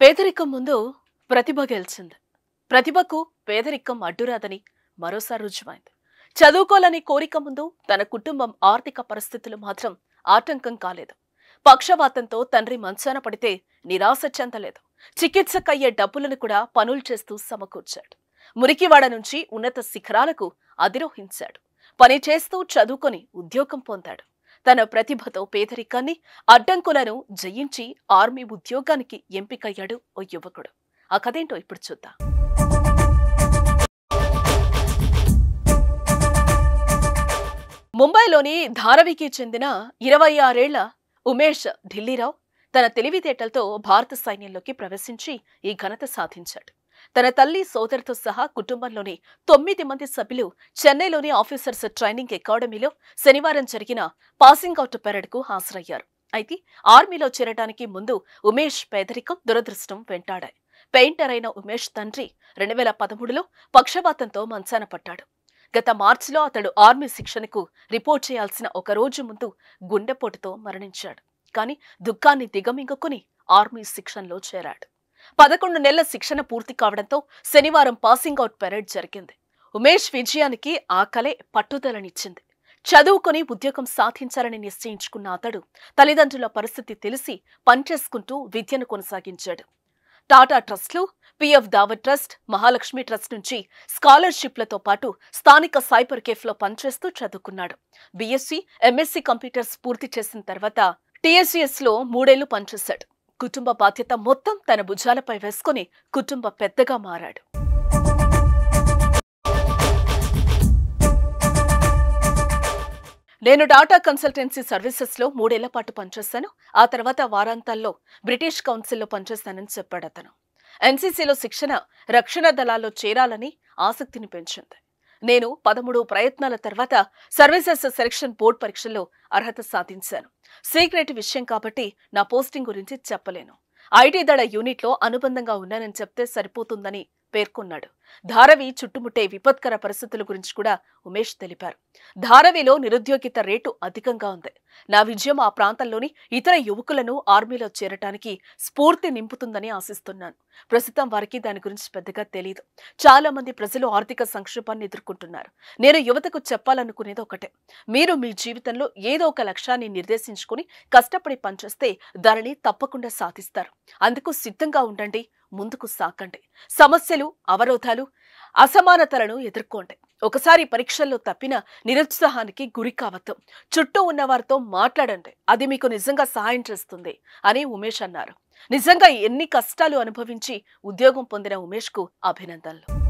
పేదరికం ముందు ప్రతిభ గెలిచింది. ప్రతిభకు పేదరికం అడ్డురాదని మరోసారి రుజువైంది. చదువుకోవాలని కోరిక ముందు తన కుటుంబం ఆర్థిక పరిస్థితులు మాత్రం ఆటంకం కాలేదు. పక్షవాతంతో తండ్రి మంచాన పడితే నిరాశ చెందలేదు. చికిత్సకయ్యే డబ్బులను కూడా పనులు చేస్తూ సమకూర్చాడు. మురికివాడ నుంచి ఉన్నత శిఖరాలకు అధిరోహించాడు. పని చేస్తూ చదువుకొని ఉద్యోగం పొందాడు. తన ప్రతిభతో పేదరికాన్ని అడ్డంకులను జయించి ఆర్మీ ఉద్యోగానికి ఎంపికయ్యాడు ఓ యువకుడు. ఆ కథేంటో ఇప్పుడు చూద్దాం. ముంబైలోని ధారావికి చెందిన 26 ఏళ్ల ఉమేష్ ఢిల్లీరావు తన తెలివితేటలతో భారత సైన్యంలోకి ప్రవేశించి ఈ ఘనత సాధించాడు. తన తల్లి సోదరితో సహా కుటుంబంలోని 9 మంది సభ్యులు చెన్నైలోని ఆఫీసర్స్ ట్రైనింగ్ అకాడమీలో శనివారం జరిగిన పాసింగ్ అవుట్ పెరేడ్కు హాజరయ్యారు. అయితే ఆర్మీలో చేరడానికి ముందు ఉమేష్ పేదరికం, దురదృష్టం వెంటాడాయి. పెయింటర్ అయిన ఉమేష్ తండ్రి 2013లో పక్షవాతంతో మంచాన పడ్డాడు. గత మార్చిలో అతడు ఆర్మీ శిక్షణకు రిపోర్ట్ చేయాల్సిన ఒక రోజు ముందు గుండెపోటుతో మరణించాడు. కానీ దుఃఖాన్ని దిగమింగుకుని ఆర్మీ శిక్షణలో చేరాడు. 11 నెలల శిక్షణ పూర్తి కావడంతో శనివారం పాసింగ్ అవుట్ పెరేడ్ జరిగింది. ఉమేష్ విజయానికి ఆ కలే పట్టుదలనిచ్చింది. చదువుకొని ఉద్యోగం సాధించాలని నిశ్చయించుకున్న అతడు తల్లిదండ్రుల పరిస్థితి తెలిసి పనిచేసుకుంటూ విద్యను కొనసాగించాడు. టాటా ట్రస్ట్లు, పిఎఫ్ దావత్ ట్రస్ట్, మహాలక్ష్మి ట్రస్ట్ నుంచి స్కాలర్షిప్లతో పాటు స్థానిక సైబర్ కేఫ్లో పనిచేస్తూ చదువుకున్నాడు. బీఎస్సీ, ఎంఎస్సీ కంప్యూటర్స్ పూర్తి చేసిన తర్వాత టీఎస్సీఎస్లో 3 ఏళ్లు పనిచేశాడు. కుటుంబ బాధ్యత మొత్తం తన భుజాలపై వేసుకుని కుటుంబ పెద్దగా మారాడు. నేను టాటా కన్సల్టెన్సీ సర్వీసెస్లో 3 ఏళ్ల పాటు పనిచేశాను. ఆ తర్వాత వారాంతాల్లో బ్రిటిష్ కౌన్సిల్లో పనిచేశానని చెప్పాడు అతను. ఎన్సీసీలో శిక్షణ, రక్షణ దళాల్లో చేరాలని ఆసక్తిని పెంచింది. నేను 13 ప్రయత్నాల తర్వాత సర్వీసెస్ సెలక్షన్ బోర్డు పరీక్షల్లో అర్హత సాధించాను. సీక్రెట్ విషయం కాబట్టి నా పోస్టింగ్ గురించి చెప్పలేను. ఐటీ దళ యూనిట్లో అనుబంధంగా ఉన్నానని చెప్తే సరిపోతుందని పేర్కొన్నాడు. ధారావి చుట్టుముట్టే విపత్కర పరిస్థితుల గురించి కూడా ఉమేష్ తెలిపారు. ధారావిలో నిరుద్యోగిత రేటు అధికంగా ఉంది. నా విజయం ఆ ప్రాంతంలోని ఇతర యువకులను ఆర్మీలో చేరటానికి స్ఫూర్తి నింపుతుందని ఆశిస్తున్నాను. ప్రస్తుతం వారికి దాని గురించి పెద్దగా తెలియదు. చాలా మంది ప్రజలు ఆర్థిక సంక్షోభాన్ని ఎదుర్కొంటున్నారు. నేను యువతకు చెప్పాలనుకునేది ఒకటే, మీరు మీ జీవితంలో ఏదో ఒక లక్ష్యాన్ని నిర్దేశించుకుని కష్టపడి పనిచేస్తే దానిని తప్పకుండా సాధిస్తారు. అందుకు సిద్ధంగా ఉండండి, ముందుకు సాకండి. సమస్యలు, అవరోధాలు, అసమానతలను ఎదుర్కోండి. ఒకసారి పరీక్షల్లో తప్పిన నిరుత్సాహానికి గురి కావద్దు. చుట్టూ ఉన్న వారితో మాట్లాడండి, అది మీకు నిజంగా సహాయం చేస్తుంది అని ఉమేష్ అన్నారు. నిజంగా ఎన్ని కష్టాలు అనుభవించి ఉద్యోగం పొందిన ఉమేష్కు అభినందనలు.